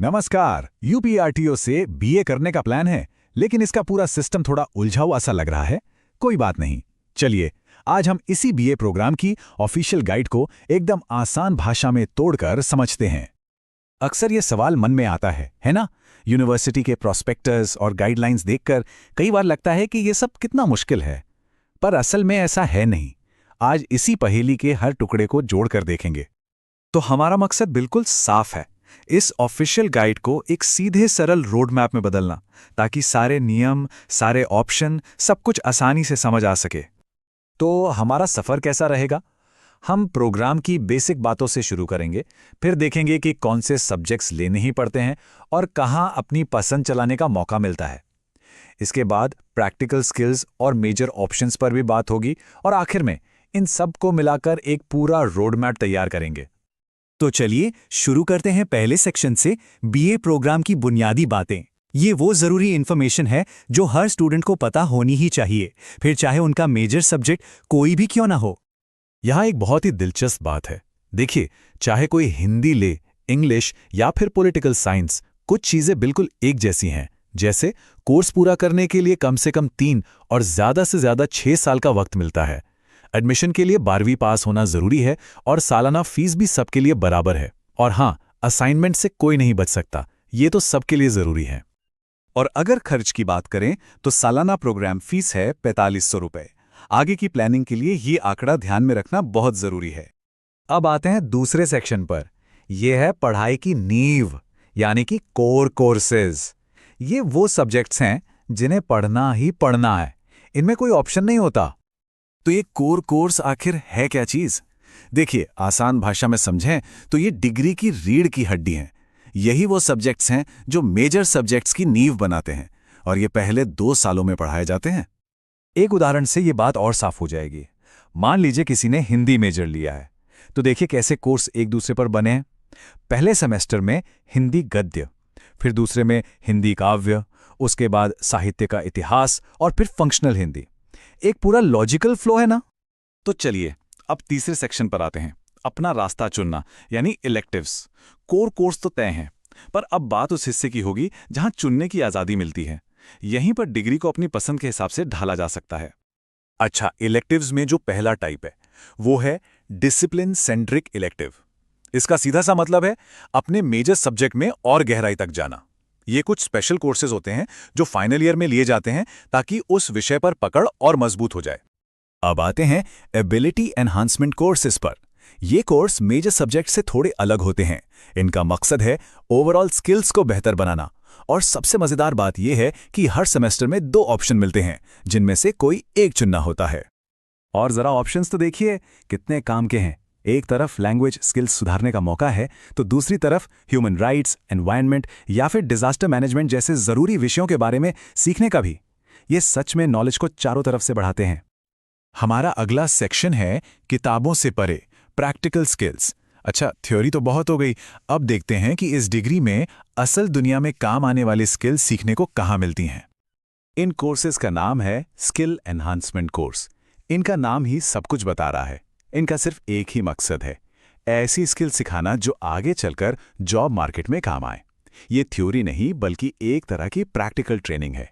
नमस्कार। यूपीआरटीओ से बीए करने का प्लान है, लेकिन इसका पूरा सिस्टम थोड़ा उलझा हुआ सा लग रहा है। कोई बात नहीं, चलिए आज हम इसी बीए प्रोग्राम की ऑफिशियल गाइड को एकदम आसान भाषा में तोड़कर समझते हैं। अक्सर ये सवाल मन में आता है ना? यूनिवर्सिटी के प्रोस्पेक्टस और गाइडलाइंस देखकर कई बार लगता है कि ये सब कितना मुश्किल है, पर असल में ऐसा है नहीं। आज इसी पहेली के हर टुकड़े को जोड़कर देखेंगे। तो हमारा मकसद बिल्कुल साफ है, इस ऑफिशियल गाइड को एक सीधे सरल रोड मैप में बदलना, ताकि सारे नियम, सारे ऑप्शन, सब कुछ आसानी से समझ आ सके। तो हमारा सफ़र कैसा रहेगा? हम प्रोग्राम की बेसिक बातों से शुरू करेंगे, फिर देखेंगे कि कौन से सब्जेक्ट्स लेने ही पड़ते हैं और कहाँ अपनी पसंद चलाने का मौका मिलता है। इसके बाद प्रैक्टिकल स्किल्स और मेजर ऑप्शंस पर भी बात होगी और आखिर में इन सब को मिलाकर एक पूरा रोड मैप तैयार करेंगे। तो चलिए शुरू करते हैं पहले सेक्शन से, बीए प्रोग्राम की बुनियादी बातें। ये वो जरूरी इन्फॉर्मेशन है जो हर स्टूडेंट को पता होनी ही चाहिए, फिर चाहे उनका मेजर सब्जेक्ट कोई भी क्यों ना हो। यहाँ एक बहुत ही दिलचस्प बात है। देखिए, चाहे कोई हिंदी ले, इंग्लिश या फिर पॉलिटिकल साइंस, कुछ चीज़ें बिल्कुल एक जैसी हैं। जैसे कोर्स पूरा करने के लिए कम से कम 3 और ज़्यादा से ज़्यादा 6 साल का वक्त मिलता है। एडमिशन के लिए 12वीं पास होना जरूरी है और सालाना फीस भी सबके लिए बराबर है। और हाँ, असाइनमेंट से कोई नहीं बच सकता, ये तो सबके लिए जरूरी है। और अगर खर्च की बात करें तो सालाना प्रोग्राम फीस है 4500 रुपये। आगे की प्लानिंग के लिए ये आंकड़ा ध्यान में रखना बहुत जरूरी है। अब आते हैं दूसरे सेक्शन पर। यह है पढ़ाई की नींव, यानी कि कोर कोर्सेज। ये वो सब्जेक्ट्स हैं जिन्हें पढ़ना ही पढ़ना है, इनमें कोई ऑप्शन नहीं होता। तो ये कोर कोर्स आखिर है क्या चीज? देखिए, आसान भाषा में समझें तो ये डिग्री की रीढ़ की हड्डी हैं। यही वो सब्जेक्ट्स हैं जो मेजर सब्जेक्ट्स की नींव बनाते हैं, और ये पहले 2 सालों में पढ़ाए जाते हैं। एक उदाहरण से ये बात और साफ हो जाएगी। मान लीजिए किसी ने हिंदी मेजर लिया है, तो देखिए कैसे कोर्स एक दूसरे पर बने हैं। पहले सेमेस्टर में हिंदी गद्य, फिर दूसरे में हिंदी काव्य, उसके बाद साहित्य का इतिहास और फिर फंक्शनल हिंदी। एक पूरा लॉजिकल फ्लो है ना? तो चलिए अब तीसरे सेक्शन पर आते हैं, अपना रास्ता चुनना, यानी इलेक्टिव्स। कोर कोर्स तो तय हैं, पर अब बात उस हिस्से की होगी जहां चुनने की आज़ादी मिलती है। यहीं पर डिग्री को अपनी पसंद के हिसाब से ढाला जा सकता है। अच्छा, इलेक्टिव्स में जो पहला टाइप है वो है डिसिप्लिन सेंट्रिक इलेक्टिव। इसका सीधा सा मतलब है अपने मेजर सब्जेक्ट में और गहराई तक जाना। ये कुछ स्पेशल कोर्सेज होते हैं जो फाइनल ईयर में लिए जाते हैं ताकि उस विषय पर पकड़ और मजबूत हो जाए। अब आते हैं एबिलिटी एनहांसमेंट कोर्सेज पर। ये कोर्स मेजर सब्जेक्ट से थोड़े अलग होते हैं। इनका मकसद है ओवरऑल स्किल्स को बेहतर बनाना, और सबसे मजेदार बात यह है कि हर सेमेस्टर में 2 ऑप्शन मिलते हैं, जिनमें से कोई एक चुनना होता है। और जरा ऑप्शंस तो देखिए कितने काम के हैं। एक तरफ लैंग्वेज स्किल्स सुधारने का मौका है, तो दूसरी तरफ ह्यूमन राइट्स, एनवायरनमेंट या फिर डिजास्टर मैनेजमेंट जैसे जरूरी विषयों के बारे में सीखने का भी। ये सच में नॉलेज को चारों तरफ से बढ़ाते हैं। हमारा अगला सेक्शन है किताबों से परे, प्रैक्टिकल स्किल्स। अच्छा, थ्योरी तो बहुत हो गई, अब देखते हैं कि इस डिग्री में असल दुनिया में काम आने वाली स्किल्स सीखने को कहाँ मिलती हैं। इन कोर्सेज का नाम है स्किल एनहांसमेंट कोर्स। इनका नाम ही सब कुछ बता रहा है। इनका सिर्फ एक ही मकसद है, ऐसी स्किल सिखाना जो आगे चलकर जॉब मार्केट में काम आए। ये थ्योरी नहीं बल्कि एक तरह की प्रैक्टिकल ट्रेनिंग है।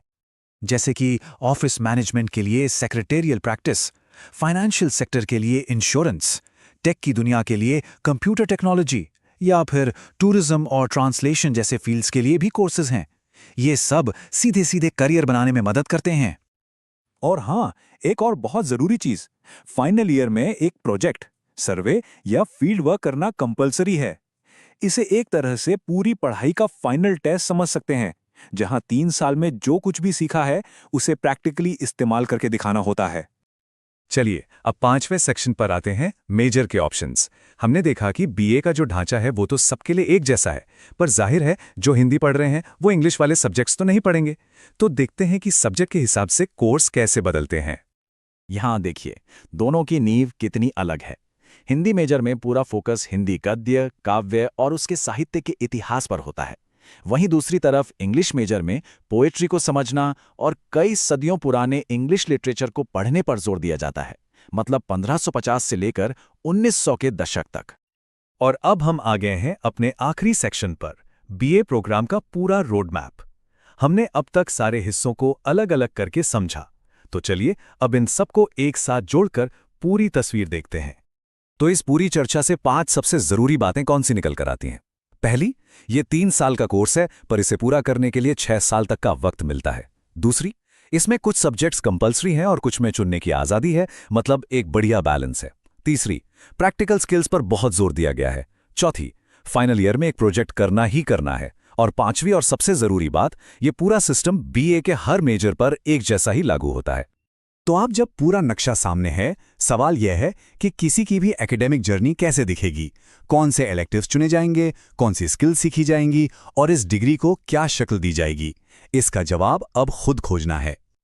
जैसे कि ऑफिस मैनेजमेंट के लिए सेक्रेटेरियल प्रैक्टिस, फाइनेंशियल सेक्टर के लिए इंश्योरेंस, टेक की दुनिया के लिए कंप्यूटर टेक्नोलॉजी, या फिर टूरिज्म और ट्रांसलेशन जैसे फील्ड्स के लिए भी कोर्सेज हैं। ये सब सीधे सीधे करियर बनाने में मदद करते हैं। और हाँ, एक और बहुत जरूरी चीज, फाइनल ईयर में एक प्रोजेक्ट, सर्वे या फील्ड वर्क करना कंपलसरी है। इसे एक तरह से पूरी पढ़ाई का फाइनल टेस्ट समझ सकते हैं, जहां 3 साल में जो कुछ भी सीखा है उसे प्रैक्टिकली इस्तेमाल करके दिखाना होता है। चलिए अब 5वें सेक्शन पर आते हैं, मेजर के ऑप्शंस। हमने देखा कि बीए का जो ढांचा है वो तो सबके लिए एक जैसा है, पर जाहिर है जो हिंदी पढ़ रहे हैं वो इंग्लिश वाले सब्जेक्ट्स तो नहीं पढ़ेंगे। तो देखते हैं कि सब्जेक्ट के हिसाब से कोर्स कैसे बदलते हैं। यहाँ देखिए दोनों की नींव कितनी अलग है। हिंदी मेजर में पूरा फोकस हिंदी गद्य, काव्य और उसके साहित्य के इतिहास पर होता है। वहीं दूसरी तरफ इंग्लिश मेजर में पोएट्री को समझना और कई सदियों पुराने इंग्लिश लिटरेचर को पढ़ने पर जोर दिया जाता है, मतलब 1550 से लेकर 1900 के दशक तक। और अब हम आ गए हैं अपने आखिरी सेक्शन पर, बीए प्रोग्राम का पूरा रोड मैप। हमने अब तक सारे हिस्सों को अलग अलग करके समझा, तो चलिए अब इन सबको एक साथ जोड़कर पूरी तस्वीर देखते हैं। तो इस पूरी चर्चा से 5 सबसे जरूरी बातें कौन सी निकल कर आती हैं? पहली, ये 3 साल का कोर्स है, पर इसे पूरा करने के लिए 6 साल तक का वक्त मिलता है। दूसरी, इसमें कुछ सब्जेक्ट्स कंपल्सरी हैं और कुछ में चुनने की आज़ादी है, मतलब एक बढ़िया बैलेंस है। तीसरी, प्रैक्टिकल स्किल्स पर बहुत जोर दिया गया है। चौथी, फाइनल ईयर में एक प्रोजेक्ट करना ही करना है। और पांचवी और सबसे जरूरी बात, ये पूरा सिस्टम बीए के हर मेजर पर एक जैसा ही लागू होता है। तो आप जब पूरा नक्शा सामने है, सवाल यह है कि किसी की भी एकेडमिक जर्नी कैसे दिखेगी, कौन से इलेक्टिव्स चुने जाएंगे, कौन सी स्किल्स सीखी जाएंगी और इस डिग्री को क्या शक्ल दी जाएगी। इसका जवाब अब खुद खोजना है।